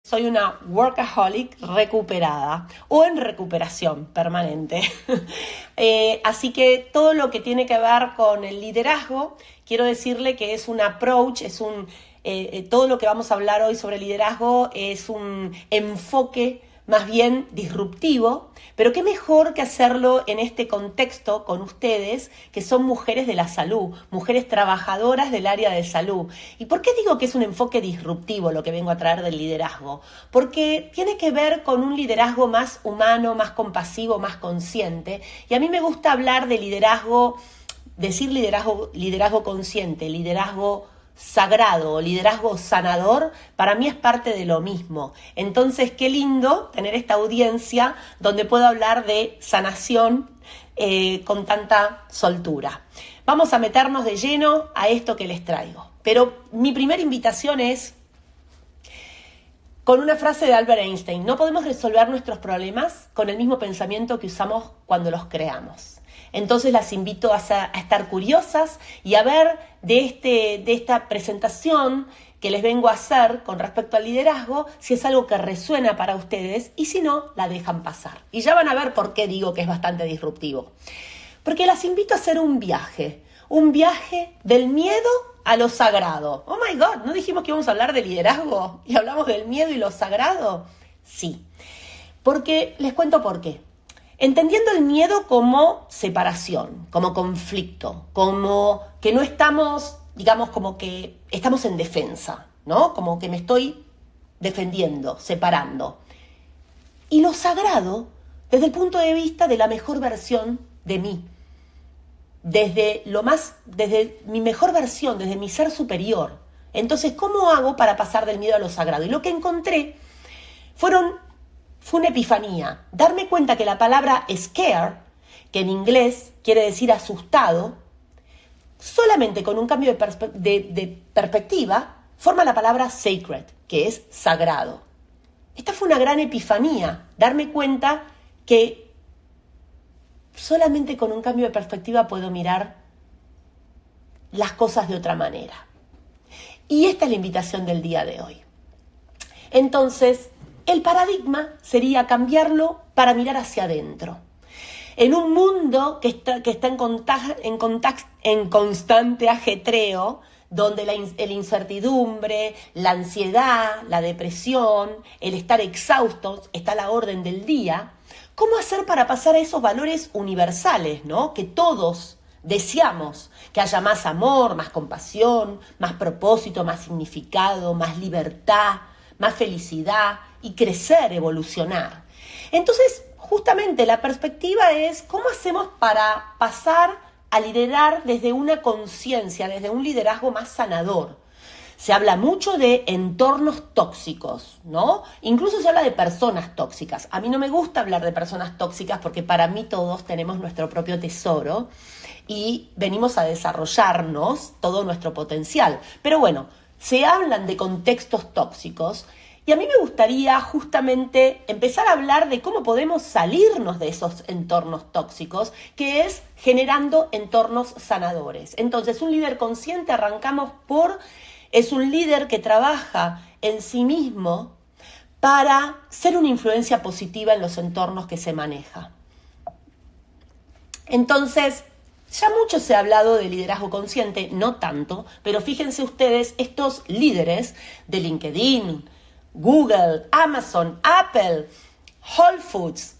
Soy una workaholic recuperada o en recuperación permanente. Así que todo lo que tiene que ver con el liderazgo, quiero decirle que es un approach, todo lo que vamos a hablar hoy sobre liderazgo es un enfoque más bien disruptivo, pero qué mejor que hacerlo en este contexto con ustedes, que son mujeres de la salud, mujeres trabajadoras del área de salud. ¿Y por qué digo que es un enfoque disruptivo lo que vengo a traer del liderazgo? Porque tiene que ver con un liderazgo más humano, más compasivo, más consciente. Y a mí me gusta hablar de liderazgo, decir liderazgo consciente, liderazgo sagrado o liderazgo sanador, para mí es parte de lo mismo. Entonces, qué lindo tener esta audiencia donde puedo hablar de sanación con tanta soltura. Vamos a meternos de lleno a esto que les traigo. Pero mi primera invitación es con una frase de Albert Einstein: no podemos resolver nuestros problemas con el mismo pensamiento que usamos cuando los creamos. Entonces las invito a estar curiosas y a ver de esta presentación que les vengo a hacer con respecto al liderazgo, si es algo que resuena para ustedes, y si no, la dejan pasar. Y ya van a ver por qué digo que es bastante disruptivo. Porque las invito a hacer un viaje del miedo a lo sagrado. Oh my God, ¿no dijimos que íbamos a hablar de liderazgo? ¿Y hablamos del miedo y lo sagrado? Sí, porque les cuento por qué. Entendiendo el miedo como separación, como conflicto, como que no estamos, digamos, como que estamos en defensa, ¿no? Como que me estoy defendiendo, separando. Y lo sagrado, desde el punto de vista de la mejor versión de mí, desde mi mejor versión, desde mi ser superior. Entonces, ¿cómo hago para pasar del miedo a lo sagrado? Y lo que encontré fue una epifanía, darme cuenta que la palabra scare, que en inglés quiere decir asustado, solamente con un cambio de perspectiva, forma la palabra sacred, que es sagrado. Esta fue una gran epifanía, darme cuenta que solamente con un cambio de perspectiva puedo mirar las cosas de otra manera. Y esta es la invitación del día de hoy. Entonces, el paradigma sería cambiarlo para mirar hacia adentro. En un mundo que está en constante ajetreo, donde la incertidumbre, la ansiedad, la depresión, el estar exhaustos está a la orden del día, ¿cómo hacer para pasar a esos valores universales, ¿no? Que todos deseamos, que haya más amor, más compasión, más propósito, más significado, más libertad, más felicidad y crecer, evolucionar. Entonces, justamente la perspectiva es cómo hacemos para pasar a liderar desde una conciencia, desde un liderazgo más sanador. Se habla mucho de entornos tóxicos, ¿no? Incluso se habla de personas tóxicas. A mí no me gusta hablar de personas tóxicas porque para mí todos tenemos nuestro propio tesoro y venimos a desarrollarnos todo nuestro potencial. Pero bueno, se hablan de contextos tóxicos. Y a mí me gustaría justamente empezar a hablar de cómo podemos salirnos de esos entornos tóxicos, que es generando entornos sanadores. Entonces, un líder consciente, es un líder que trabaja en sí mismo para ser una influencia positiva en los entornos que se maneja. Entonces, ya mucho se ha hablado de liderazgo consciente, no tanto, pero fíjense ustedes, estos líderes de LinkedIn, Google, Amazon, Apple, Whole Foods,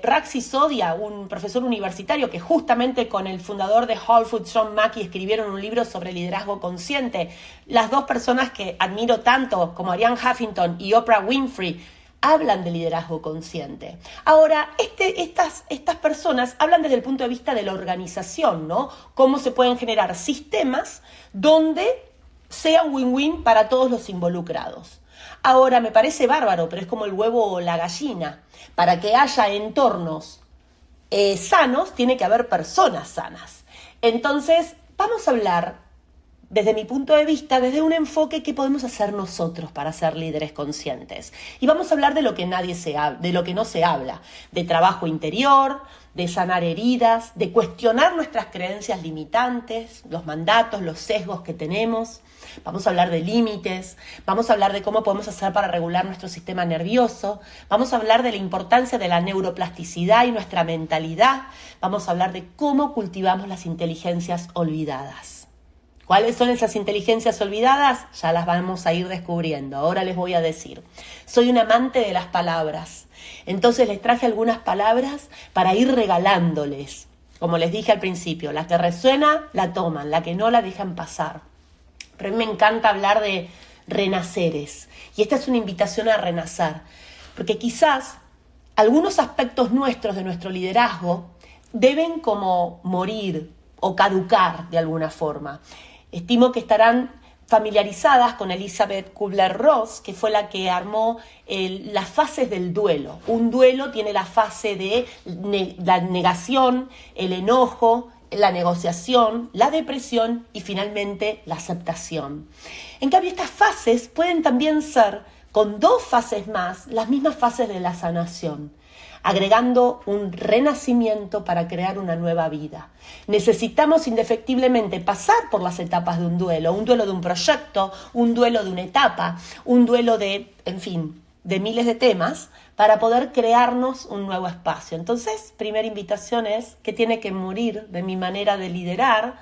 Raxi Sodia, un profesor universitario que justamente con el fundador de Whole Foods, John Mackey, escribieron un libro sobre liderazgo consciente. Las dos personas que admiro tanto, como Arianna Huffington y Oprah Winfrey, hablan de liderazgo consciente. Ahora, estas personas hablan desde el punto de vista de la organización, ¿no? Cómo se pueden generar sistemas donde sea un win-win para todos los involucrados. Ahora, me parece bárbaro, pero es como el huevo o la gallina. Para que haya entornos sanos, tiene que haber personas sanas. Entonces, vamos a hablar desde mi punto de vista, desde un enfoque que podemos hacer nosotros para ser líderes conscientes. Y vamos a hablar de lo que de lo que no se habla, de trabajo interior, de sanar heridas, de cuestionar nuestras creencias limitantes, los mandatos, los sesgos que tenemos. Vamos a hablar de límites, vamos a hablar de cómo podemos hacer para regular nuestro sistema nervioso, vamos a hablar de la importancia de la neuroplasticidad y nuestra mentalidad, vamos a hablar de cómo cultivamos las inteligencias olvidadas. ¿Cuáles son esas inteligencias olvidadas? Ya las vamos a ir descubriendo. Ahora les voy a decir. Soy un amante de las palabras. Entonces les traje algunas palabras para ir regalándoles. Como les dije al principio, la que resuena la toman, la que no la dejan pasar. Pero a mí me encanta hablar de renaceres. Y esta es una invitación a renacer. Porque quizás algunos aspectos nuestros de nuestro liderazgo deben como morir o caducar de alguna forma. Estimo que estarán familiarizadas con Elizabeth Kubler-Ross, que fue la que armó las fases del duelo. Un duelo tiene la fase de la negación, el enojo, la negociación, la depresión y finalmente la aceptación. En cambio, estas fases pueden también ser, con 2 fases más, las mismas fases de la sanación, agregando un renacimiento para crear una nueva vida. Necesitamos indefectiblemente pasar por las etapas de un duelo de un proyecto, un duelo de una etapa, un duelo de, en fin, de miles de temas, para poder crearnos un nuevo espacio. Entonces, primera invitación es que tiene que morir de mi manera de liderar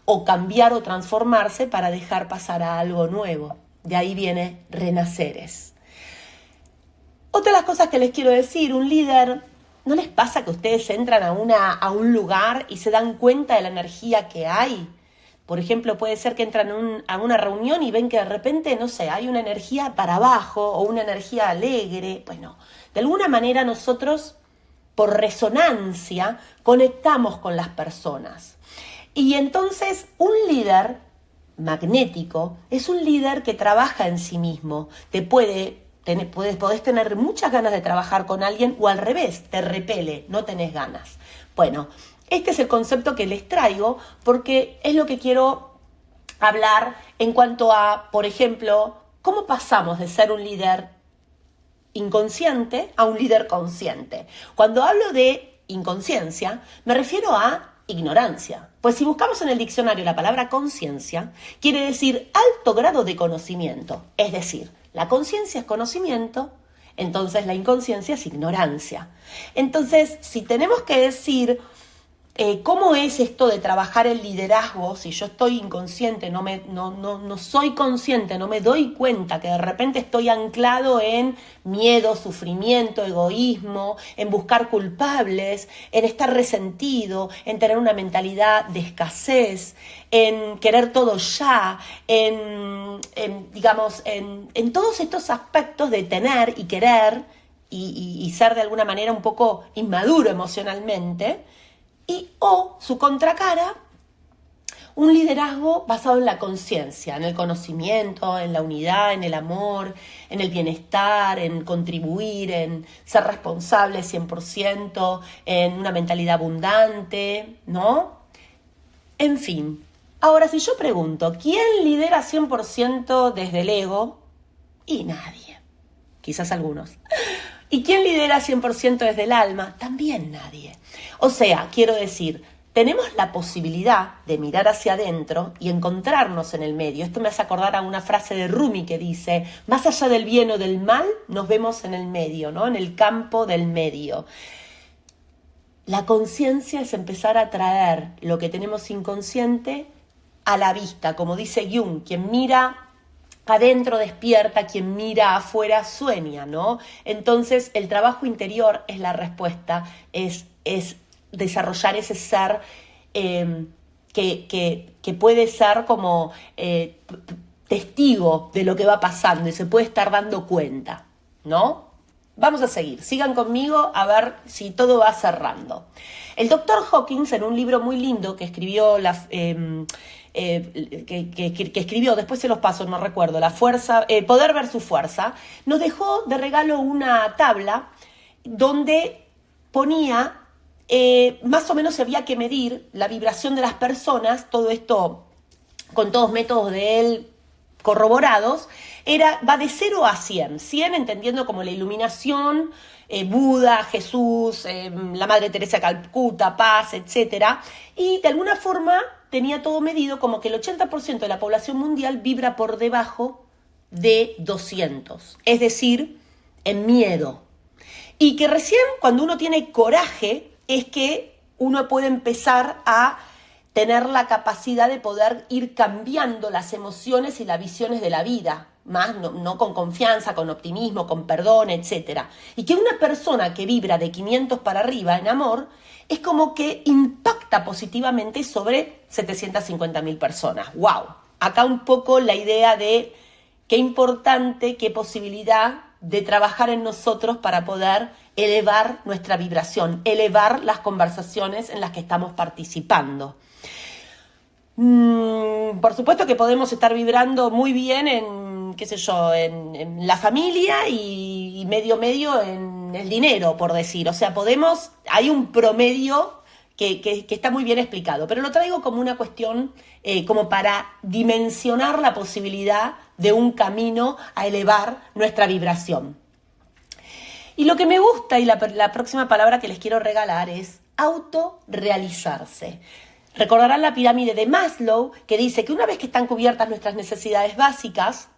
o cambiar o transformarse para dejar pasar a algo nuevo. De ahí viene renaceres. Otra de las cosas que les quiero decir, un líder, ¿no les pasa que ustedes entran a un lugar y se dan cuenta de la energía que hay? Por ejemplo, puede ser que entran a una reunión y ven que de repente, no sé, hay una energía para abajo o una energía alegre. Bueno, de alguna manera nosotros, por resonancia, conectamos con las personas. Y entonces un líder magnético es un líder que trabaja en sí mismo. Podés tener muchas ganas de trabajar con alguien o al revés, te repele, no tenés ganas. Bueno, este es el concepto que les traigo porque es lo que quiero hablar en cuanto a, por ejemplo, cómo pasamos de ser un líder inconsciente a un líder consciente. Cuando hablo de inconsciencia, me refiero a ignorancia. Pues si buscamos en el diccionario la palabra conciencia, quiere decir alto grado de conocimiento. Es decir, la conciencia es conocimiento, entonces la inconsciencia es ignorancia. Entonces, si tenemos que decir ¿cómo es esto de trabajar el liderazgo? Si yo estoy inconsciente, no soy consciente, no me doy cuenta que de repente estoy anclado en miedo, sufrimiento, egoísmo, en buscar culpables, en estar resentido, en tener una mentalidad de escasez, en querer todo ya, en todos estos aspectos de tener y querer y ser de alguna manera un poco inmaduro emocionalmente. O su contracara, un liderazgo basado en la conciencia, en el conocimiento, en la unidad, en el amor, en el bienestar, en contribuir, en ser responsable 100%, en una mentalidad abundante, ¿no? En fin, ahora si yo pregunto, ¿quién lidera 100% desde el ego? Y nadie, quizás algunos. ¿Y quién lidera 100% desde el alma? También nadie. O sea, quiero decir, tenemos la posibilidad de mirar hacia adentro y encontrarnos en el medio. Esto me hace acordar a una frase de Rumi que dice, más allá del bien o del mal, nos vemos en el medio, ¿no? En el campo del medio. La conciencia es empezar a traer lo que tenemos inconsciente a la vista, como dice Jung, quien mira adentro despierta, quien mira afuera sueña, ¿no? Entonces el trabajo interior es la respuesta, es desarrollar ese ser que puede ser como testigo de lo que va pasando y se puede estar dando cuenta, ¿no? Vamos a seguir, sigan conmigo a ver si todo va cerrando. El doctor Hawkins, en un libro muy lindo que escribió que escribió, después se los paso, no recuerdo, Poder versus Fuerza, nos dejó de regalo una tabla donde ponía, más o menos había que medir la vibración de las personas, todo esto con todos métodos de él corroborados, va de 0 a 100. 100 entendiendo como la iluminación, Buda, Jesús, la Madre Teresa de Calcuta, paz, etc. Y de alguna forma tenía todo medido como que el 80% de la población mundial vibra por debajo de 200, es decir, en miedo. Y que recién cuando uno tiene coraje es que uno puede empezar a tener la capacidad de poder ir cambiando las emociones y las visiones de la vida, más no con confianza, con optimismo, con perdón, etc. Y que una persona que vibra de 500 para arriba en amor es como que impacta positivamente sobre 750.000 personas. ¡Wow! Acá un poco la idea de qué importante, qué posibilidad de trabajar en nosotros para poder elevar nuestra vibración, elevar las conversaciones en las que estamos participando. Por supuesto que podemos estar vibrando muy bien en, qué sé yo, en la familia y medio en el dinero, por decir. O sea, hay un promedio que está muy bien explicado, pero lo traigo como una cuestión, como para dimensionar la posibilidad de un camino a elevar nuestra vibración. Y lo que me gusta, y la próxima palabra que les quiero regalar es autorrealizarse. Recordarán la pirámide de Maslow, que dice que una vez que están cubiertas nuestras necesidades básicas,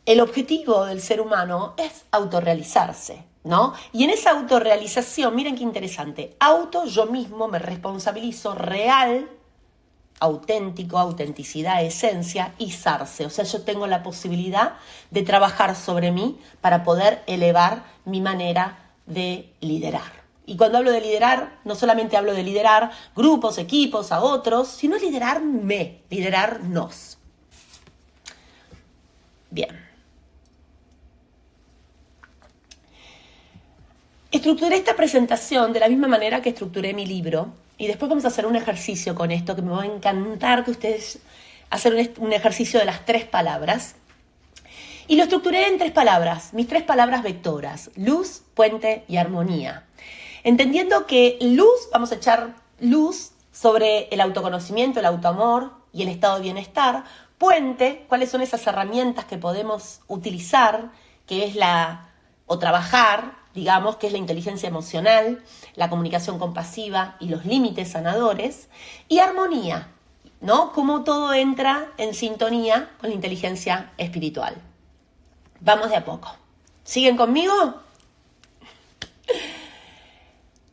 el objetivo del ser humano es autorrealizarse, ¿no? Y en esa autorrealización, miren qué interesante, yo mismo me responsabilizo, real, auténtico, autenticidad, esencia, y zarse. O sea, yo tengo la posibilidad de trabajar sobre mí para poder elevar mi manera de liderar. Y cuando hablo de liderar, no solamente hablo de liderar grupos, equipos, a otros, sino liderarnos. Bien. Estructuré esta presentación de la misma manera que estructuré mi libro, y después vamos a hacer un ejercicio con esto que me va a encantar que ustedes hacer un ejercicio de las 3 palabras. Y lo estructuré en 3 palabras, mis 3 palabras vectoras: luz, puente y armonía. Entendiendo que luz, vamos a echar luz sobre el autoconocimiento, el autoamor y el estado de bienestar. Puente, cuáles son esas herramientas que podemos utilizar, que es trabajar, digamos, que es la inteligencia emocional, la comunicación compasiva y los límites sanadores. Y armonía, ¿no? Cómo todo entra en sintonía con la inteligencia espiritual. Vamos de a poco. ¿Siguen conmigo?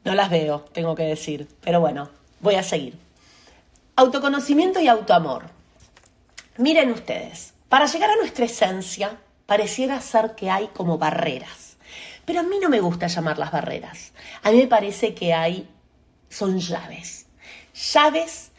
No las veo, tengo que decir, pero bueno, voy a seguir. Autoconocimiento y autoamor. Miren ustedes, para llegar a nuestra esencia, pareciera ser que hay como barreras. Pero a mí no me gusta llamarlas barreras. A mí me parece que son llaves. Llaves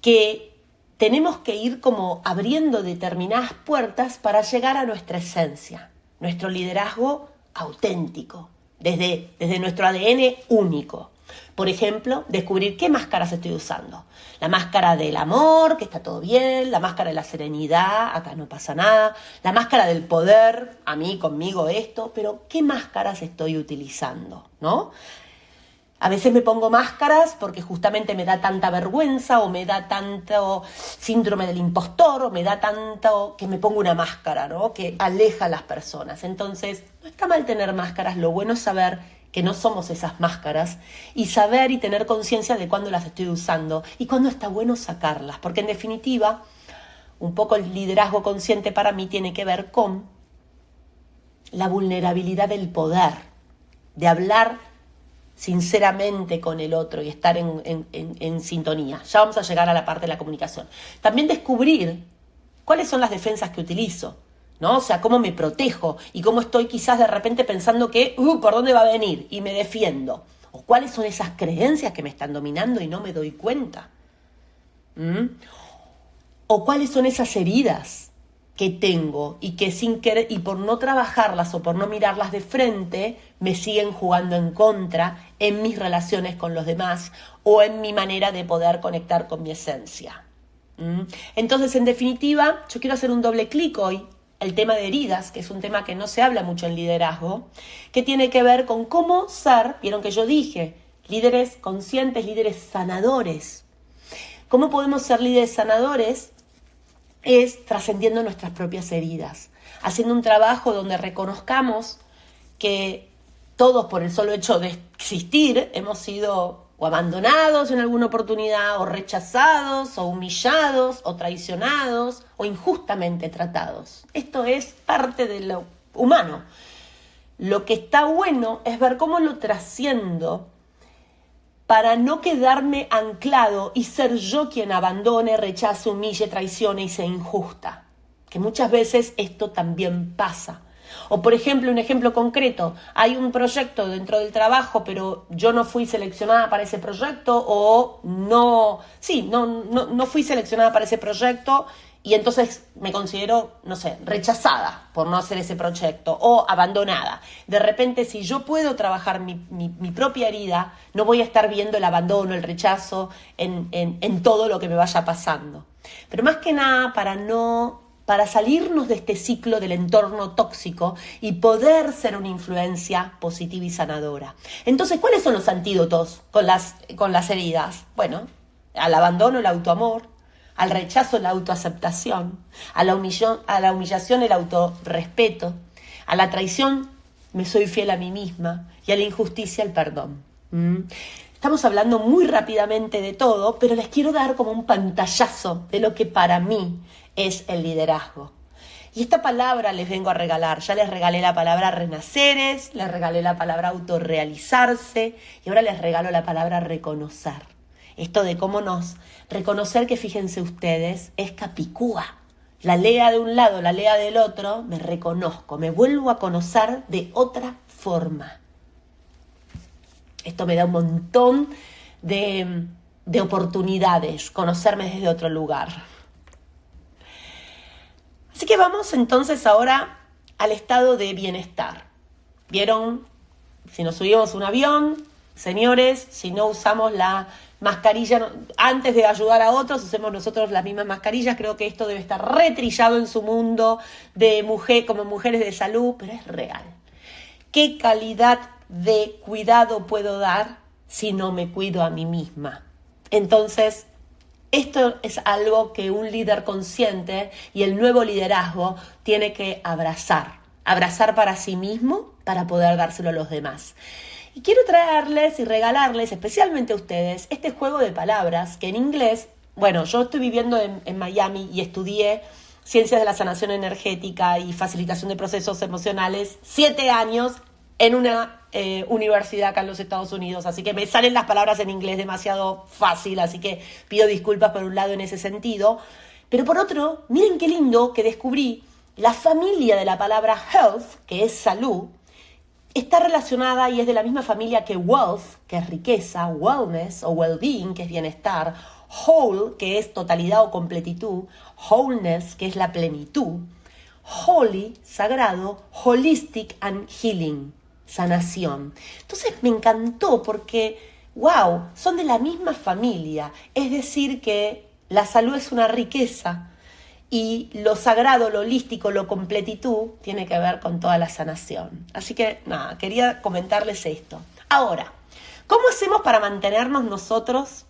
que tenemos que ir como abriendo determinadas puertas para llegar a nuestra esencia, nuestro liderazgo auténtico. Desde nuestro ADN único. Por ejemplo, descubrir qué máscaras estoy usando. La máscara del amor, que está todo bien. La máscara de la serenidad, acá no pasa nada. La máscara del poder, a mí, conmigo esto. Pero, ¿qué máscaras estoy utilizando? ¿No? A veces me pongo máscaras porque justamente me da tanta vergüenza o me da tanto síndrome del impostor o me da tanto que me pongo una máscara, ¿no? Que aleja a las personas. Entonces, no está mal tener máscaras, lo bueno es saber que no somos esas máscaras y saber y tener conciencia de cuándo las estoy usando y cuándo está bueno sacarlas. Porque en definitiva, un poco el liderazgo consciente para mí tiene que ver con la vulnerabilidad del poder, de hablar sinceramente con el otro y estar en sintonía. Ya vamos a llegar a la parte de la comunicación. También descubrir cuáles son las defensas que utilizo, ¿no? O sea, cómo me protejo y cómo estoy quizás de repente pensando que, ¿por dónde va a venir? Y me defiendo. O cuáles son esas creencias que me están dominando y no me doy cuenta. O cuáles son esas heridas que tengo y que sin querer y por no trabajarlas o por no mirarlas de frente me siguen jugando en contra en mis relaciones con los demás o en mi manera de poder conectar con mi esencia. Entonces, en definitiva, yo quiero hacer un doble clic hoy, el tema de heridas, que es un tema que no se habla mucho en liderazgo, que tiene que ver con cómo ser, vieron que yo dije, líderes conscientes, líderes sanadores. ¿Cómo podemos ser líderes sanadores? Es trascendiendo nuestras propias heridas, haciendo un trabajo donde reconozcamos que todos, por el solo hecho de existir, hemos sido o abandonados en alguna oportunidad, o rechazados, o humillados, o traicionados, o injustamente tratados. Esto es parte de lo humano. Lo que está bueno es ver cómo lo trasciendo para no quedarme anclado y ser yo quien abandone, rechace, humille, traicione y sea injusta. Que muchas veces esto también pasa. O por ejemplo, un ejemplo concreto, hay un proyecto dentro del trabajo, pero yo no fui seleccionada para ese proyecto o no fui seleccionada para ese proyecto y entonces me considero, no sé, rechazada por no hacer ese proyecto o abandonada. De repente, si yo puedo trabajar mi propia herida, no voy a estar viendo el abandono, el rechazo en todo lo que me vaya pasando. Pero más que nada, para salirnos de este ciclo del entorno tóxico y poder ser una influencia positiva y sanadora. Entonces, ¿cuáles son los antídotos con las heridas? Bueno, al abandono, el autoamor, al rechazo, la autoaceptación, a la humillación, el autorrespeto, a la traición, me soy fiel a mí misma, y a la injusticia, el perdón. Estamos hablando muy rápidamente de todo, pero les quiero dar como un pantallazo de lo que para mí es el liderazgo. Y esta palabra les vengo a regalar. Ya les regalé la palabra renaceres, les regalé la palabra autorrealizarse y ahora les regalo la palabra reconocer. Esto de cómo reconocer que, fíjense ustedes, es capicúa. La lea de un lado, la lea del otro, me reconozco, me vuelvo a conocer de otra forma. Esto me da un montón de oportunidades, conocerme desde otro lugar. Así que vamos entonces ahora al estado de bienestar. ¿Vieron? Si nos subimos a un avión, señores, si no usamos la mascarilla, antes de ayudar a otros, usemos nosotros las mismas mascarillas. Creo que esto debe estar retrillado en su mundo de mujer, como mujeres de salud, pero es real. ¿Qué calidad de cuidado puedo dar si no me cuido a mí misma? Entonces, esto es algo que un líder consciente y el nuevo liderazgo tiene que abrazar para sí mismo para poder dárselo a los demás. Y quiero traerles y regalarles, especialmente a ustedes, este juego de palabras que en inglés, bueno, yo estoy viviendo en Miami y estudié Ciencias de la Sanación Energética y Facilitación de Procesos Emocionales 7 años en una universidad acá en los Estados Unidos, así que me salen las palabras en inglés demasiado fácil, así que pido disculpas por un lado en ese sentido, pero por otro, miren qué lindo que descubrí, la familia de la palabra health, que es salud, está relacionada y es de la misma familia que wealth, que es riqueza, wellness o well-being, que es bienestar, whole, que es totalidad o completitud, wholeness, que es la plenitud, holy, sagrado, holistic and healing, sanación. Entonces me encantó porque, wow, son de la misma familia. Es decir que la salud es una riqueza y lo sagrado, lo holístico, lo completitud tiene que ver con toda la sanación. Así que nada, quería comentarles esto. Ahora, ¿cómo hacemos para mantenernos nosotros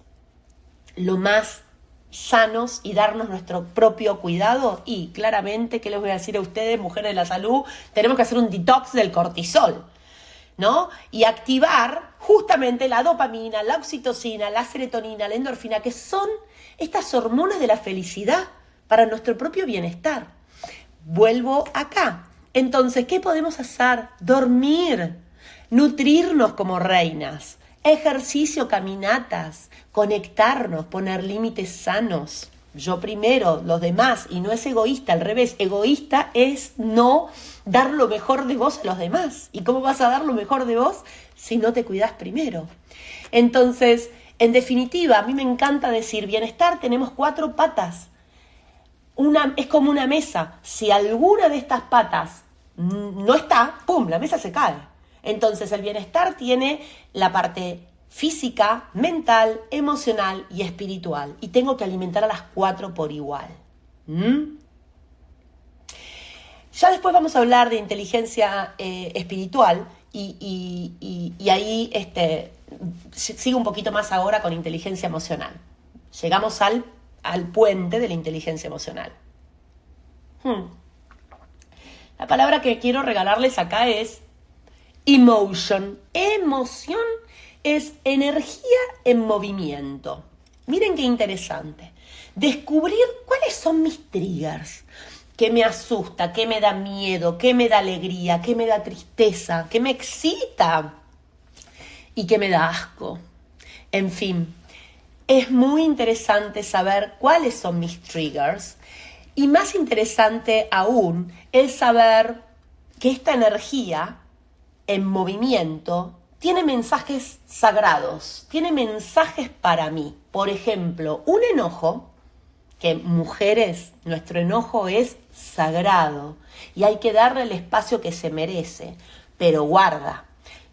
lo más sanos y darnos nuestro propio cuidado? Y claramente, ¿qué les voy a decir a ustedes, mujeres de la salud? Tenemos que hacer un detox del cortisol, ¿no? Y activar justamente la dopamina, la oxitocina, la serotonina, la endorfina, que son estas hormonas de la felicidad para nuestro propio bienestar. Vuelvo acá. Entonces, ¿qué podemos hacer? Dormir, nutrirnos como reinas, ejercicio, caminatas, conectarnos, poner límites sanos. Yo primero, los demás, y no es egoísta, al revés, egoísta es no dar lo mejor de vos a los demás. ¿Y cómo vas a dar lo mejor de vos si no te cuidás primero? Entonces, en definitiva, a mí me encanta decir, bienestar tenemos 4 patas. Es como una mesa. Si alguna de estas patas no está, ¡pum!, la mesa se cae. Entonces, el bienestar tiene la parte física, mental, emocional y espiritual. Y tengo que alimentar a las 4 por igual. Ya después vamos a hablar de inteligencia espiritual y ahí sigo un poquito más ahora con inteligencia emocional. Llegamos al puente de la inteligencia emocional. La palabra que quiero regalarles acá es emotion. Emoción es energía en movimiento. Miren qué interesante. Descubrir cuáles son mis triggers. ¿Qué me asusta? ¿Qué me da miedo? ¿Qué me da alegría? ¿Qué me da tristeza? ¿Qué me excita? ¿Y qué me da asco? En fin, es muy interesante saber cuáles son mis triggers. Y más interesante aún es saber que esta energía en movimiento tiene mensajes sagrados, tiene mensajes para mí. Por ejemplo, un enojo, que mujeres, nuestro enojo es sagrado y hay que darle el espacio que se merece. Pero guarda,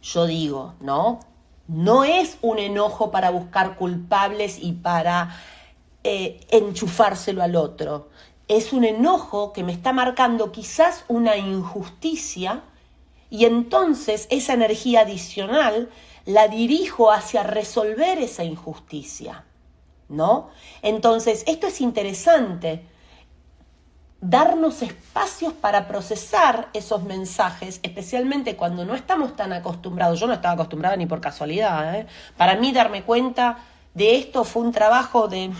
yo digo, no es un enojo para buscar culpables y para enchufárselo al otro. Es un enojo que me está marcando quizás una injusticia y entonces esa energía adicional la dirijo hacia resolver esa injusticia, ¿no? Entonces, esto es interesante, darnos espacios para procesar esos mensajes, especialmente cuando no estamos tan acostumbrados. Yo no estaba acostumbrada ni por casualidad, ¿eh? Para mí darme cuenta de esto fue un trabajo de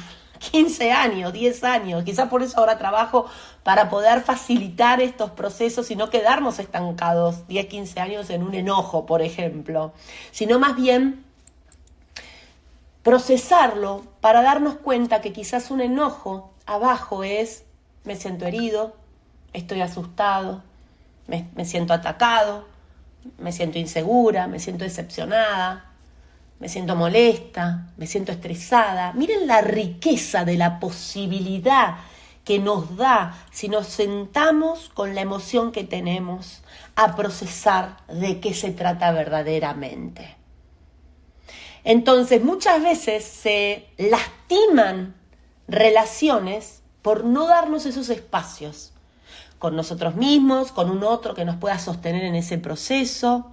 15 años, 10 años, quizás por eso ahora trabajo para poder facilitar estos procesos y no quedarnos estancados 10, 15 años en un enojo, por ejemplo, sino más bien procesarlo para darnos cuenta que quizás un enojo abajo es me siento herido, estoy asustado, me siento atacado, me siento insegura, me siento decepcionada, me siento molesta, me siento estresada. Miren la riqueza de la posibilidad que nos da si nos sentamos con la emoción que tenemos a procesar de qué se trata verdaderamente. Entonces, muchas veces se lastiman relaciones por no darnos esos espacios con nosotros mismos, con un otro que nos pueda sostener en ese proceso.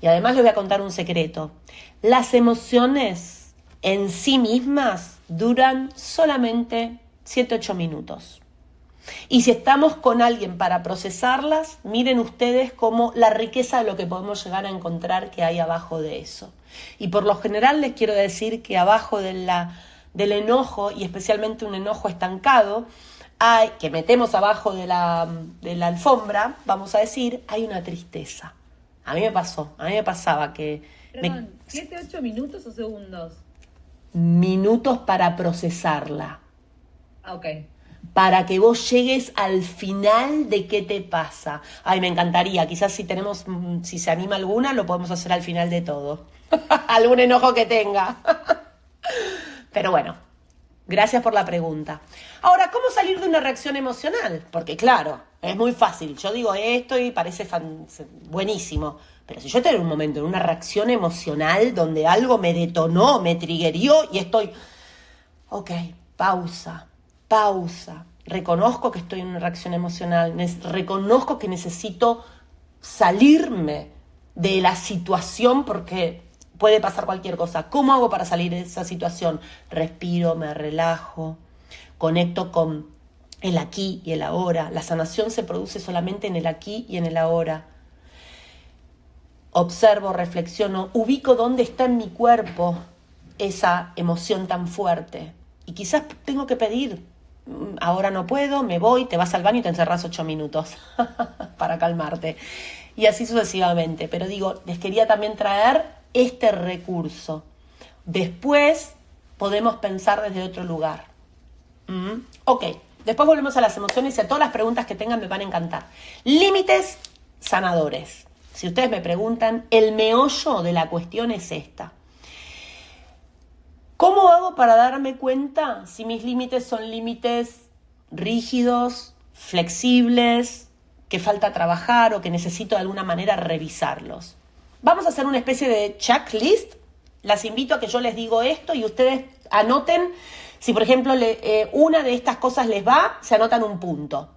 Y además les voy a contar un secreto. Las emociones en sí mismas duran solamente 7-8 minutos. Y si estamos con alguien para procesarlas, miren ustedes cómo la riqueza de lo que podemos llegar a encontrar que hay abajo de eso. Y por lo general les quiero decir que abajo del enojo, y especialmente un enojo estancado, que metemos abajo de la alfombra, vamos a decir, hay una tristeza. A mí me pasaba que... Perdón, ¿7-8 minutos o segundos? Minutos para procesarla. Ok. Para que vos llegues al final de qué te pasa. Ay, me encantaría. Quizás si se anima alguna, lo podemos hacer al final de todo. Algún enojo que tenga. Pero bueno, gracias por la pregunta. Ahora, ¿cómo salir de una reacción emocional? Porque claro, es muy fácil. Yo digo esto y parece buenísimo. Pero si yo estoy en un momento, en una reacción emocional donde algo me detonó, me triggerió y estoy... Ok, pausa. Reconozco que estoy en una reacción emocional. Reconozco que necesito salirme de la situación porque puede pasar cualquier cosa. ¿Cómo hago para salir de esa situación? Respiro, me relajo, conecto con el aquí y el ahora. La sanación se produce solamente en el aquí y en el ahora. Observo, reflexiono, ubico dónde está en mi cuerpo esa emoción tan fuerte. Y quizás tengo que pedir, ahora no puedo, me voy, te vas al baño y te encerrás 8 minutos para calmarte. Y así sucesivamente. Pero digo, les quería también traer este recurso. Después podemos pensar desde otro lugar. Ok, después volvemos a las emociones y a todas las preguntas que tengan me van a encantar. Límites sanadores. Si ustedes me preguntan, el meollo de la cuestión es esta. ¿Cómo hago para darme cuenta si mis límites son límites rígidos, flexibles, que falta trabajar o que necesito de alguna manera revisarlos? Vamos a hacer una especie de checklist. Las invito a que yo les digo esto y ustedes anoten. Si, por ejemplo, una de estas cosas les va, se anotan un punto.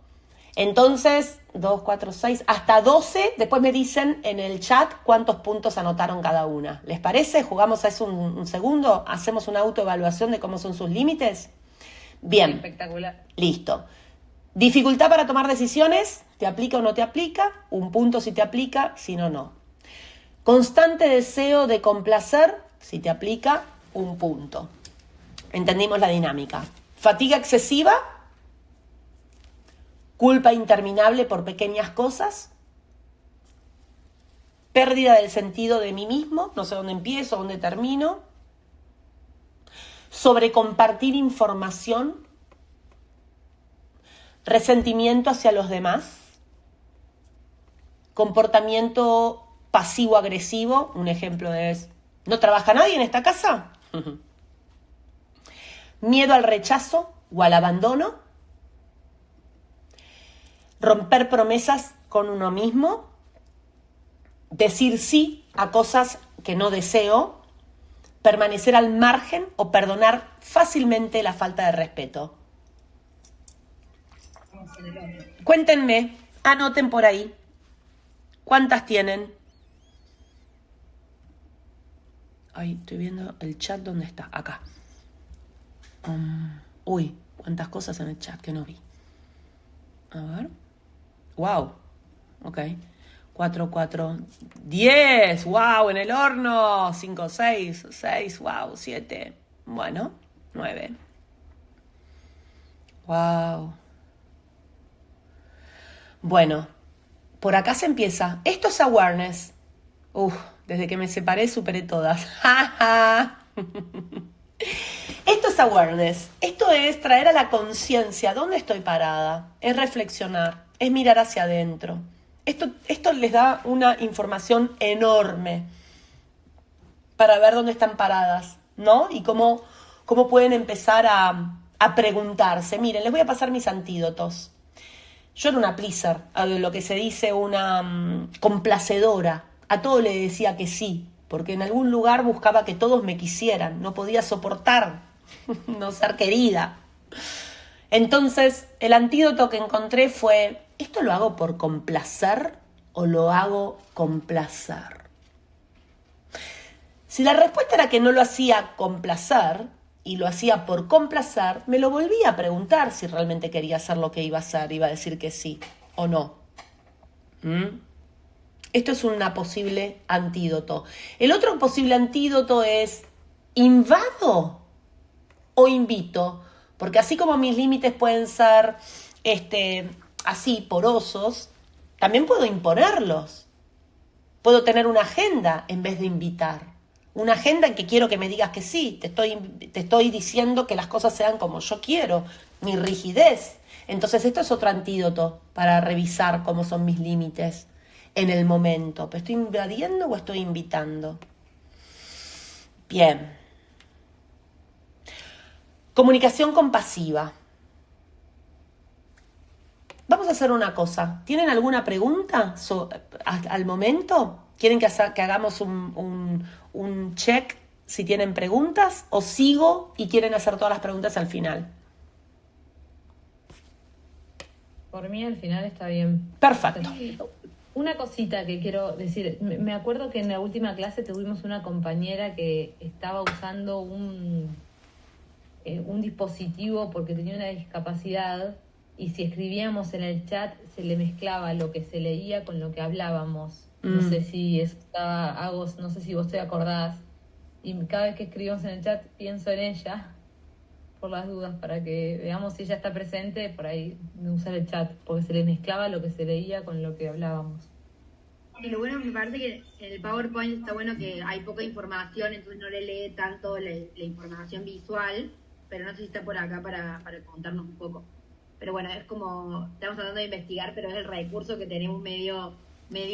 Entonces, 2, 4, 6, hasta 12. Después me dicen en el chat cuántos puntos anotaron cada una. ¿Les parece? ¿Jugamos a eso un segundo? ¿Hacemos una autoevaluación de cómo son sus límites? Bien. Espectacular. Listo. Dificultad para tomar decisiones. ¿Te aplica o no te aplica? Un punto si te aplica, si no, no. Constante deseo de complacer. Si te aplica, un punto. Entendimos la dinámica. Fatiga excesiva. Culpa interminable por pequeñas cosas. Pérdida del sentido de mí mismo. No sé dónde empiezo, dónde termino. Sobrecompartir información. Resentimiento hacia los demás. Comportamiento pasivo-agresivo. Un ejemplo es: ¿no trabaja nadie en esta casa? Miedo al rechazo o al abandono. Romper promesas con uno mismo. Decir sí a cosas que no deseo. Permanecer al margen o perdonar fácilmente la falta de respeto. Cuéntenme, anoten por ahí. ¿Cuántas tienen? Ay, estoy viendo el chat, ¿dónde está? Acá. Uy, cuántas cosas en el chat que no vi. A ver. Wow. Ok. 4, 4, 10. Wow, en el horno. 5, 6, 6. Wow, 7. Bueno, 9. Wow. Bueno, por acá se empieza. Esto es awareness. Desde que me separé superé todas. Esto es awareness. Esto es traer a la conciencia dónde estoy parada. Es reflexionar. Es mirar hacia adentro. Esto les da una información enorme para ver dónde están paradas, ¿no? Y cómo pueden empezar a preguntarse. Miren, les voy a pasar mis antídotos. Yo era una pleaser, a lo que se dice una complacedora. A todo le decía que sí, porque en algún lugar buscaba que todos me quisieran. No podía soportar no ser querida. Entonces, el antídoto que encontré fue: ¿esto lo hago por complacer o lo hago con placer? Si la respuesta era que no lo hacía con placer y lo hacía por complacer, me lo volví a preguntar si realmente quería hacer lo que iba a hacer. Iba a decir que sí o no. Esto es una posible antídoto. El otro posible antídoto es: ¿invado o invito? Porque así como mis límites pueden ser así, porosos, también puedo imponerlos. Puedo tener una agenda en vez de invitar. Una agenda en que quiero que me digas que sí. Te estoy diciendo que las cosas sean como yo quiero. Mi rigidez. Entonces esto es otro antídoto para revisar cómo son mis límites en el momento. ¿Estoy invadiendo o estoy invitando? Bien. Comunicación compasiva. Vamos a hacer una cosa. ¿Tienen alguna pregunta al momento? ¿Quieren que hagamos un check si tienen preguntas? ¿O sigo y quieren hacer todas las preguntas al final? Por mí al final está bien. Perfecto. Una cosita que quiero decir. Me acuerdo que en la última clase tuvimos una compañera que estaba usando un dispositivo porque tenía una discapacidad, y si escribíamos en el chat se le mezclaba lo que se leía con lo que hablábamos. No sé si eso estaba, no sé si vos te acordás. Y cada vez que escribimos en el chat pienso en ella, por las dudas, para que veamos si ella está presente, por ahí usar el chat, porque se le mezclaba lo que se leía con lo que hablábamos. Y lo bueno, me parece que en el PowerPoint está bueno que hay poca información, entonces no le lee tanto la información visual, pero no sé si está por acá para contarnos un poco. Pero bueno, es como, estamos tratando de investigar, pero es el recurso que tenemos medio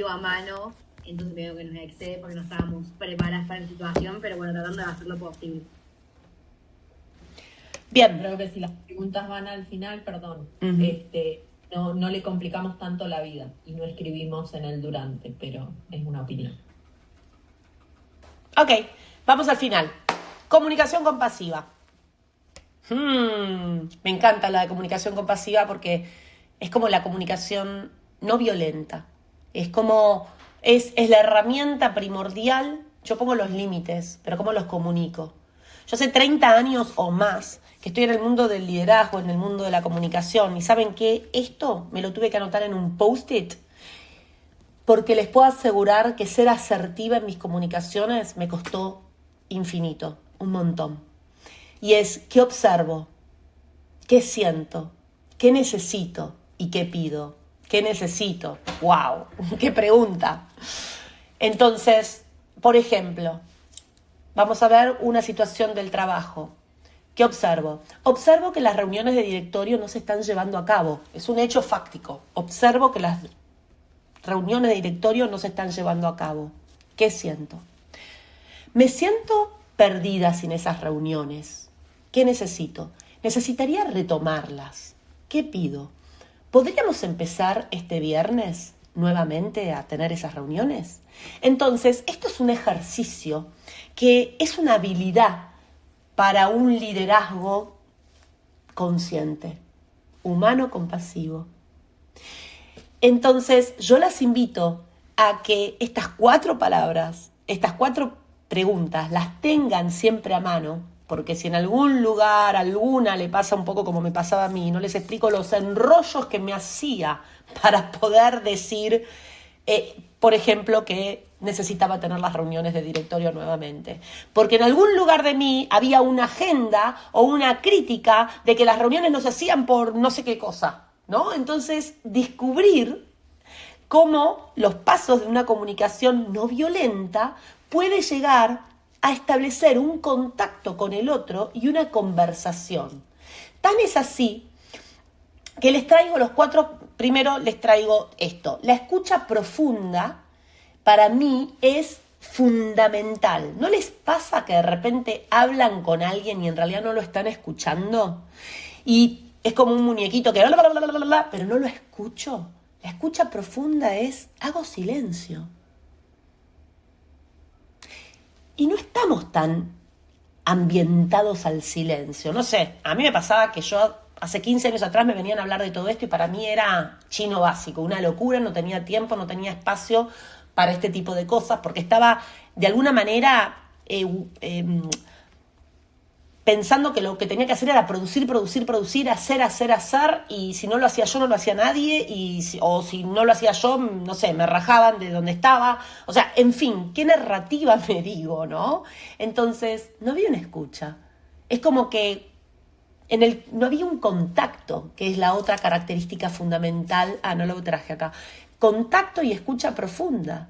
a mano, entonces medio que nos excede porque no estábamos preparadas para la situación, pero bueno, tratando de hacer lo posible. Bien. Creo que si las preguntas van al final, perdón, Uh-huh. no le complicamos tanto la vida y no escribimos en el durante, pero es una opinión. Ok, vamos al final. Comunicación compasiva. Me encanta la de comunicación compasiva porque es como la comunicación no violenta. Es como, es la herramienta primordial. Yo pongo los límites, pero ¿cómo los comunico? Yo hace 30 años o más que estoy en el mundo del liderazgo, en el mundo de la comunicación. ¿Y saben qué? Esto me lo tuve que anotar en un post-it, porque les puedo asegurar que ser asertiva en mis comunicaciones me costó infinito, un montón. Y es, ¿qué observo? ¿Qué siento? ¿Qué necesito? ¿Y qué pido? ¿Qué necesito? ¡Wow! ¡Qué pregunta! Entonces, por ejemplo, vamos a ver una situación del trabajo. ¿Qué observo? Observo que las reuniones de directorio no se están llevando a cabo. Es un hecho fáctico. Observo que las reuniones de directorio no se están llevando a cabo. ¿Qué siento? Me siento perdida sin esas reuniones. ¿Qué necesito? Necesitaría retomarlas. ¿Qué pido? ¿Podríamos empezar este viernes nuevamente a tener esas reuniones? Entonces, esto es un ejercicio que es una habilidad para un liderazgo consciente, humano, compasivo. Entonces, yo las invito a que estas 4 palabras, estas 4 preguntas, las tengan siempre a mano, porque si en algún lugar, alguna le pasa un poco como me pasaba a mí, no les explico los enrollos que me hacía para poder decir, por ejemplo, que necesitaba tener las reuniones de directorio nuevamente. Porque en algún lugar de mí había una agenda o una crítica de que las reuniones no se hacían por no sé qué cosa, ¿no? Entonces, descubrir cómo los pasos de una comunicación no violenta puede llegar a establecer un contacto con el otro y una conversación. Tan es así que les traigo los 4, primero les traigo esto. La escucha profunda para mí es fundamental. ¿No les pasa que de repente hablan con alguien y en realidad no lo están escuchando? Y es como un muñequito que pero no lo escucho. La escucha profunda es, hago silencio. Y no estamos tan ambientados al silencio. No sé, a mí me pasaba que yo hace 15 años atrás me venían a hablar de todo esto y para mí era chino básico, una locura, no tenía tiempo, no tenía espacio para este tipo de cosas, porque estaba de alguna manera pensando que lo que tenía que hacer era producir, hacer, y si no lo hacía yo, no lo hacía nadie, o si no lo hacía yo, no sé, me rajaban de donde estaba. O sea, en fin, qué narrativa me digo, ¿no? Entonces, no había una escucha. Es como que no había un contacto, que es la otra característica fundamental. No lo traje acá. Contacto y escucha profunda.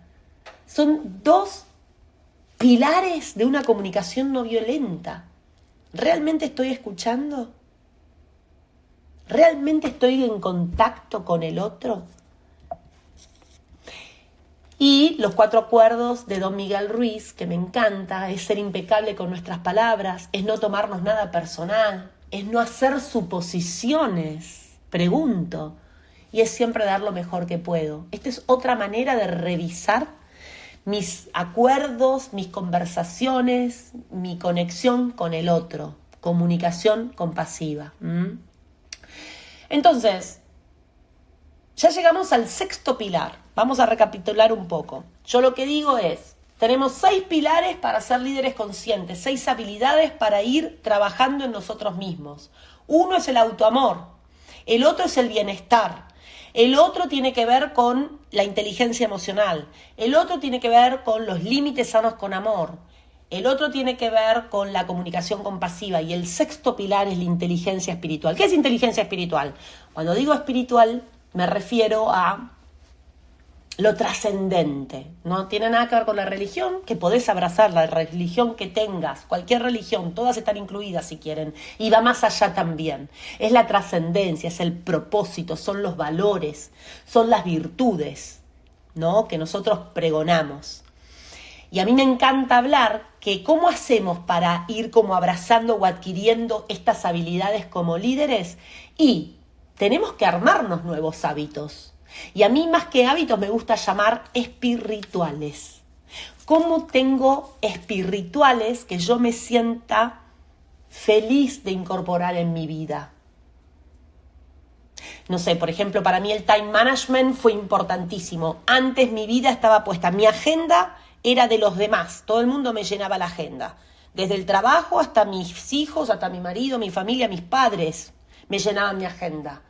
Son 2 pilares de una comunicación no violenta. ¿Realmente estoy escuchando? ¿Realmente estoy en contacto con el otro? Y los 4 acuerdos de Don Miguel Ruiz, que me encanta, es ser impecable con nuestras palabras, es no tomarnos nada personal, es no hacer suposiciones, pregunto, y es siempre dar lo mejor que puedo. Esta es otra manera de revisar mis acuerdos, mis conversaciones, mi conexión con el otro, comunicación compasiva. Entonces, ya llegamos al 6º pilar. Vamos a recapitular un poco. Yo lo que digo es, tenemos 6 pilares para ser líderes conscientes, 6 habilidades para ir trabajando en nosotros mismos. Uno es el autoamor, el otro es el bienestar, el otro tiene que ver con la inteligencia emocional, el otro tiene que ver con los límites sanos con amor, el otro tiene que ver con la comunicación compasiva y el 6º pilar es la inteligencia espiritual. ¿Qué es inteligencia espiritual? Cuando digo espiritual me refiero a lo trascendente. No tiene nada que ver con la religión, que podés abrazar la religión que tengas, cualquier religión, todas están incluidas si quieren, y va más allá también. Es la trascendencia, es el propósito, son los valores, son las virtudes, ¿no?, que nosotros pregonamos. Y a mí me encanta hablar que cómo hacemos para ir como abrazando o adquiriendo estas habilidades como líderes, y tenemos que armarnos nuevos hábitos. Y a mí más que hábitos me gusta llamar espirituales. ¿Cómo tengo espirituales que yo me sienta feliz de incorporar en mi vida? No sé, por ejemplo, para mí el time management fue importantísimo. Antes mi vida estaba puesta, mi agenda era de los demás, todo el mundo me llenaba la agenda. Desde el trabajo hasta mis hijos, hasta mi marido, mi familia, mis padres me llenaban mi agenda.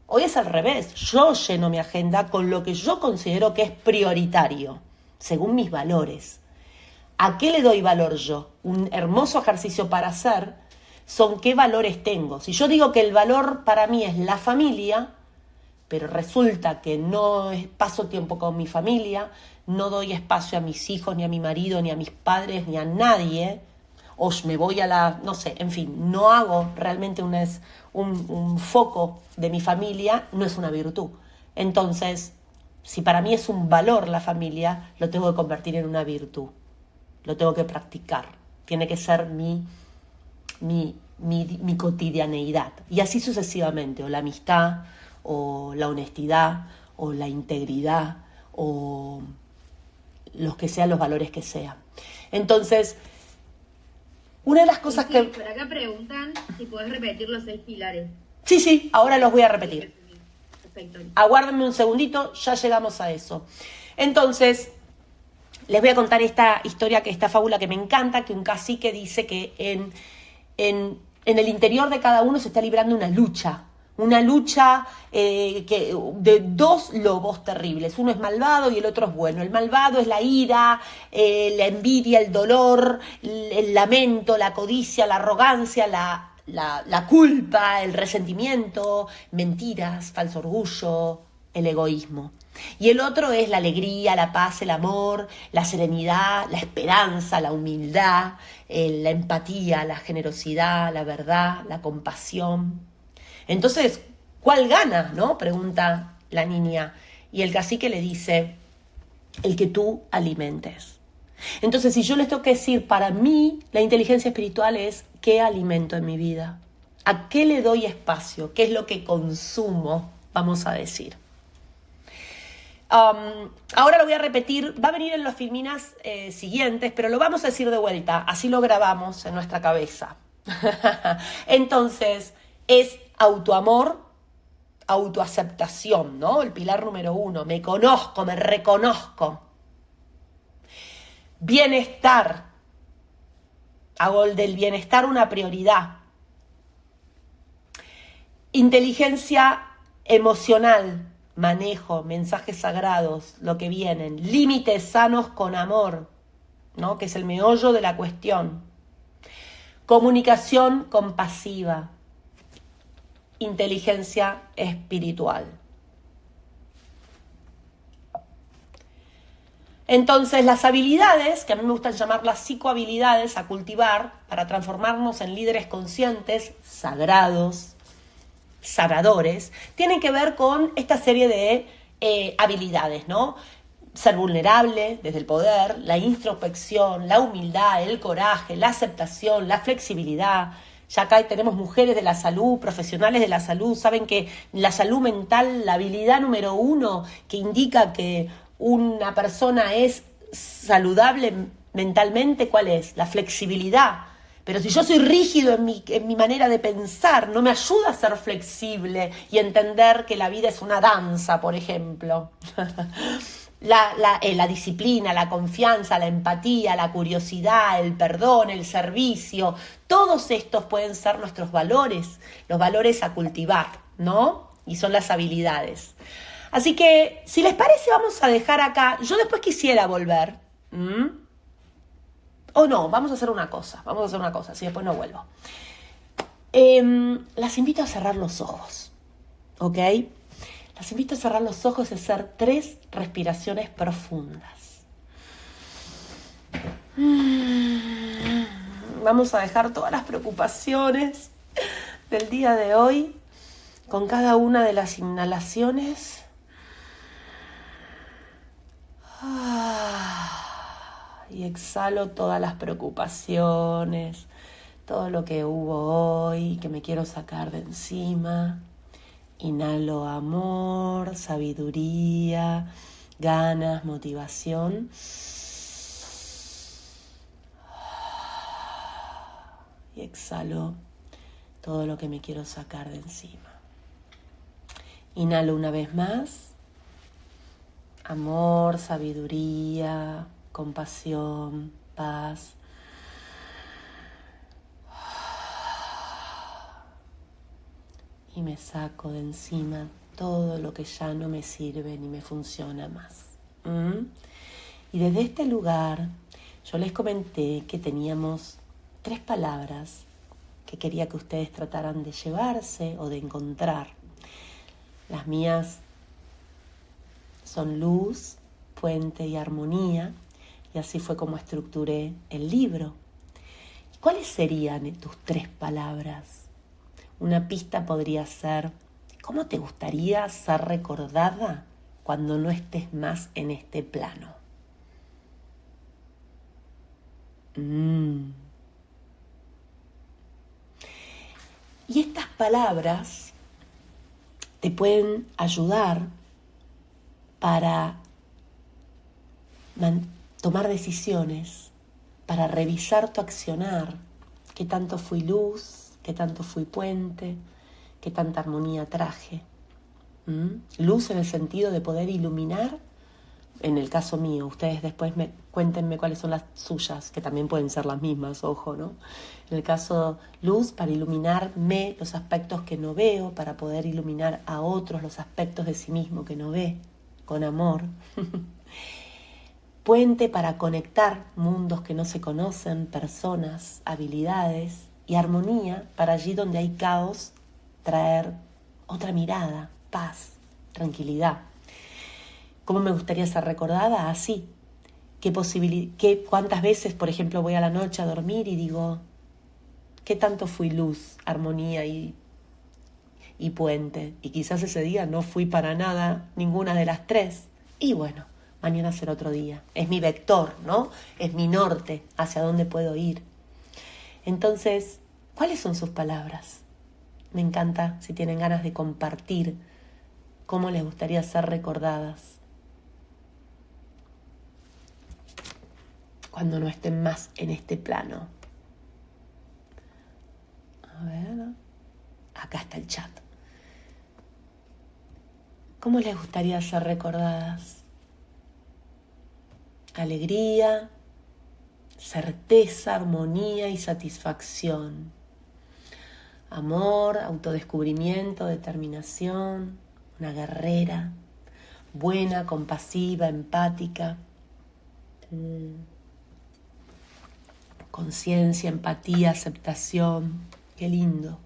Hoy es al revés, yo lleno mi agenda con lo que yo considero que es prioritario, según mis valores. ¿A qué le doy valor yo? Un hermoso ejercicio para hacer son qué valores tengo. Si yo digo que el valor para mí es la familia, pero resulta que no paso tiempo con mi familia, no doy espacio a mis hijos, ni a mi marido, ni a mis padres, ni a nadie, o me voy a la, no sé, en fin, no hago realmente un foco de mi familia, no es una virtud. Entonces, si para mí es un valor la familia, lo tengo que convertir en una virtud. Lo tengo que practicar. Tiene que ser mi cotidianeidad. Y así sucesivamente, o la amistad, o la honestidad, o la integridad, o los que sean los valores que sean. Entonces, una de las cosas Sí, que... por acá preguntan si podés repetir los 6 pilares. Sí, ahora los voy a repetir. Perfecto. Aguárdenme un segundito, ya llegamos a eso. Entonces, les voy a contar esta historia, esta fábula que me encanta, que un cacique dice que en el interior de cada uno se está librando una lucha de dos lobos terribles. Uno es malvado y el otro es bueno. El malvado es la ira, la envidia, el dolor, el lamento, la codicia, la arrogancia, la culpa, el resentimiento, mentiras, falso orgullo, el egoísmo. Y el otro es la alegría, la paz, el amor, la serenidad, la esperanza, la humildad, la empatía, la generosidad, la verdad, la compasión. Entonces, ¿cuál gana?, ¿no?, pregunta la niña. Y el cacique le dice, el que tú alimentes. Entonces, si yo les tengo que decir, para mí, la inteligencia espiritual es qué alimento en mi vida, a qué le doy espacio, qué es lo que consumo, vamos a decir. Ahora lo voy a repetir, va a venir en las filminas siguientes, pero lo vamos a decir de vuelta, así lo grabamos en nuestra cabeza. Entonces, es autoamor, autoaceptación, ¿no? El pilar número 1, me conozco, me reconozco. Bienestar, hago del bienestar una prioridad. Inteligencia emocional, manejo, mensajes sagrados, lo que vienen, límites sanos con amor, ¿no?, que es el meollo de la cuestión. Comunicación compasiva, inteligencia espiritual. Entonces, las habilidades, que a mí me gustan llamarlas psicohabilidades, a cultivar para transformarnos en líderes conscientes, sagrados, sanadores, tienen que ver con esta serie de habilidades, ¿no? Ser vulnerable desde el poder, la introspección, la humildad, el coraje, la aceptación, la flexibilidad. Ya acá tenemos mujeres de la salud, profesionales de la salud, saben que la salud mental, la habilidad número 1 que indica que una persona es saludable mentalmente, ¿cuál es? La flexibilidad. Pero si yo soy rígido en mi manera de pensar, no me ayuda a ser flexible y entender que la vida es una danza, por ejemplo. La disciplina, la confianza, la empatía, la curiosidad, el perdón, el servicio, todos estos pueden ser nuestros valores, los valores a cultivar, ¿no? Y son las habilidades. Así que, si les parece, vamos a dejar acá. Yo después quisiera volver. O no, vamos a hacer una cosa, si después no vuelvo. Las invito a cerrar los ojos, ¿ok? Las invito a cerrar los ojos y hacer 3 respiraciones profundas. Vamos a dejar todas las preocupaciones del día de hoy con cada una de las inhalaciones. Y exhalo todas las preocupaciones, todo lo que hubo hoy, que me quiero sacar de encima. Inhalo amor, sabiduría, ganas, motivación. Y exhalo todo lo que me quiero sacar de encima. Inhalo una vez más. Amor, sabiduría, compasión, paz. Y me saco de encima todo lo que ya no me sirve ni me funciona más. Y desde este lugar yo les comenté que teníamos 3 palabras que quería que ustedes trataran de llevarse o de encontrar. Las mías son luz, puente y armonía, y así fue como estructuré el libro. ¿Cuáles serían tus 3 palabras? Una pista podría ser: ¿cómo te gustaría ser recordada cuando no estés más en este plano? Y estas palabras te pueden ayudar para tomar decisiones, para revisar tu accionar, qué tanto fui luz, qué tanto fui puente, qué tanta armonía traje. Luz en el sentido de poder iluminar, en el caso mío, ustedes después cuéntenme cuáles son las suyas, que también pueden ser las mismas, ojo, ¿no? En el caso luz, para iluminarme los aspectos que no veo, para poder iluminar a otros los aspectos de sí mismo que no ve, con amor. Puente, para conectar mundos que no se conocen, personas, habilidades. Y armonía, para allí donde hay caos, traer otra mirada, paz, tranquilidad. ¿Cómo me gustaría ser recordada? Así. ¿Cuántas veces, por ejemplo, voy a la noche a dormir y digo, ¿qué tanto fui luz, armonía y puente? Y quizás ese día no fui para nada ninguna de las 3. Y bueno, mañana será otro día. Es mi vector, ¿no? Es mi norte, hacia dónde puedo ir. Entonces, ¿cuáles son sus palabras? Me encanta si tienen ganas de compartir cómo les gustaría ser recordadas cuando no estén más en este plano. A ver, acá está el chat. ¿Cómo les gustaría ser recordadas? Alegría, certeza, armonía y satisfacción. Amor, autodescubrimiento, determinación, una guerrera, buena, compasiva, empática. Conciencia, empatía, aceptación. Qué lindo.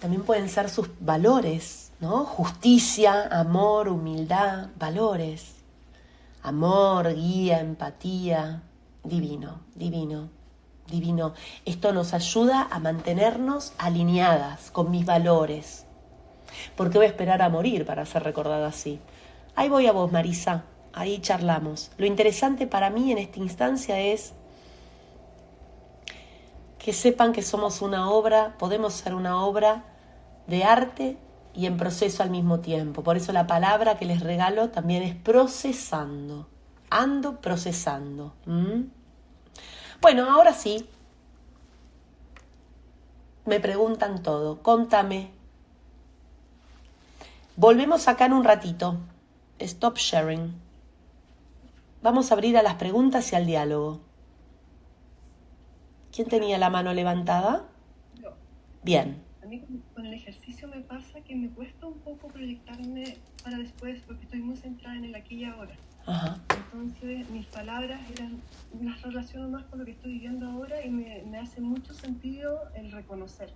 También pueden ser sus valores, ¿no? Justicia, amor, humildad, valores. Amor, guía, empatía. Divino, divino, divino. Esto nos ayuda a mantenernos alineadas con mis valores. ¿Por qué voy a esperar a morir para ser recordada así? Ahí voy a vos, Marisa. Ahí charlamos. Lo interesante para mí en esta instancia es que sepan que somos una obra, podemos ser una obra de arte y en proceso al mismo tiempo. Por eso la palabra que les regalo también es procesando. Ando procesando. Bueno, ahora sí. Me preguntan todo. Contame. Volvemos acá en un ratito. Stop sharing. Vamos a abrir a las preguntas y al diálogo. ¿Quién tenía la mano levantada? Yo. Bien. A mí con el ejercicio me pasa que me cuesta un poco proyectarme para después porque estoy muy centrada en el aquí y ahora. Ajá. Entonces mis palabras las relaciono más con lo que estoy viviendo ahora y me hace mucho sentido el reconocer.